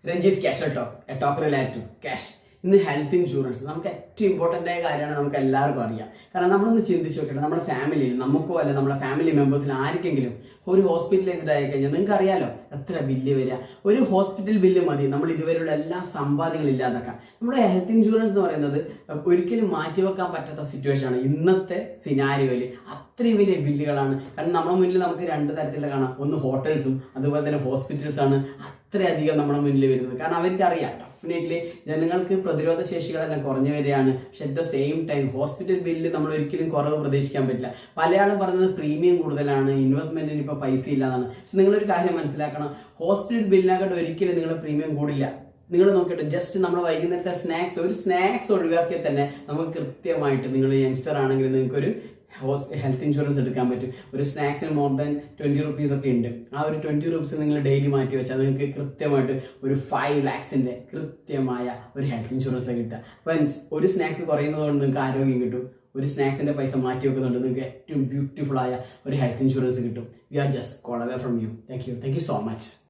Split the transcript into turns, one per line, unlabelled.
രഞ്ജീസ് cash talk, a talk related to cash. ഇന്ന് health insurance നമുക്ക് ഏറ്റവും ഇമ്പോർട്ടൻ്റ് ആയ കാര്യമാണ്, നമുക്ക് എല്ലാവർക്കും അറിയാം. കാരണം നമ്മളൊന്ന് ചിന്തിച്ച് നോക്കട്ടെ, നമ്മുടെ ഫാമിലിയിൽ നമുക്കോ അല്ല നമ്മുടെ ഫാമിലി മെമ്പേഴ്സിൽ ആർക്കെങ്കിലും ഒരു ഹോസ്പിറ്റലൈസ്ഡ് ആയി കഴിഞ്ഞാൽ നിങ്ങൾക്ക് അറിയാലോ എത്ര ബില്ല് വരിക. ഒരു ഹോസ്പിറ്റൽ ബില്ല് മതി നമ്മൾ ഇതുവരെയുള്ള എല്ലാ സമ്പാദ്യങ്ങളും ഇല്ലാതാക്കാം. നമ്മുടെ ഹെൽത്ത് ഇൻഷുറൻസ് എന്ന് പറയുന്നത് ഒരിക്കലും മാറ്റിവെക്കാൻ പറ്റാത്ത സിറ്റുവേഷൻ ആണ് ഇന്നത്തെ സിനാരിയോയിൽ. അത്രയും വലിയ ബില്ലുകളാണ്. കാരണം നമ്മുടെ മുന്നിൽ നമുക്ക് രണ്ട് തരത്തിലുള്ള കാണാം. ഒന്ന് ഹോട്ടൽസും അതുപോലെ തന്നെ ഹോസ്പിറ്റൽസ് ആണ് അത്രയധികം നമ്മുടെ മുന്നിൽ വരുന്നത്. കാരണം അവർക്കറിയാം ഡെഫിനറ്റ്ലി ജനങ്ങൾക്ക് പ്രതിരോധ ശേഷികളെല്ലാം കുറഞ്ഞു വരികയാണ്. പക്ഷെ at the same time hospital bill നമ്മൾ ഒരിക്കലും കുറവ് പ്രതീക്ഷിക്കാൻ പറ്റില്ല. പലയാളും പറഞ്ഞത് പ്രീമിയം കൂടുതലാണ്, ഇൻവെസ്റ്റ്മെന്റിന് ഇപ്പോൾ പൈസ ഇല്ലാതാണ്. പക്ഷെ നിങ്ങളൊരു കാര്യം മനസ്സിലാക്കണം, ഹോസ്പിറ്റൽ ബില്ലിനെക്കാട്ട് ഒരിക്കലും നിങ്ങൾ പ്രീമിയം കൂടില്ല. നിങ്ങൾ നോക്കിയിട്ട് ജസ്റ്റ് നമ്മൾ വൈകുന്നേരത്തെ ഒരു സ്നാക്സ് ഒഴിവാക്കിയാൽ തന്നെ നമുക്ക് കൃത്യമായിട്ട്, നിങ്ങൾ യങ്സ്റ്റർ ആണെങ്കിൽ നിങ്ങൾക്കൊരു ഹെൽത്ത് ഇൻഷുറൻസ് എടുക്കാൻ പറ്റും. ഒരു സ്നാക്സിന് മോർ ദാൻ 20 റുപ്പീസ് ഒക്കെ ഉണ്ട്. ആ ഒരു 20 റുപ്പീസ് നിങ്ങൾ ഡെയിലി മാറ്റി വെച്ചാൽ നിങ്ങൾക്ക് കൃത്യമായിട്ട് ഒരു 5 lakhs കൃത്യമായ ഒരു ഹെൽത്ത് ഇൻഷുറൻസ് കിട്ടുക. അപ്പം ഒരു സ്നാക്സ് കുറയുന്നത് കൊണ്ട് നിങ്ങൾക്ക് ആരോഗ്യം കിട്ടും, ഒരു സ്നാക്സിന്റെ പൈസ മാറ്റി വെക്കുന്നുണ്ട് നിങ്ങൾക്ക് ഏറ്റവും ബ്യൂട്ടിഫുൾ ആയ ഒരു ഹെൽത്ത് ഇൻഷുറൻസ് കിട്ടും. We are just call away from you. Thank you so much.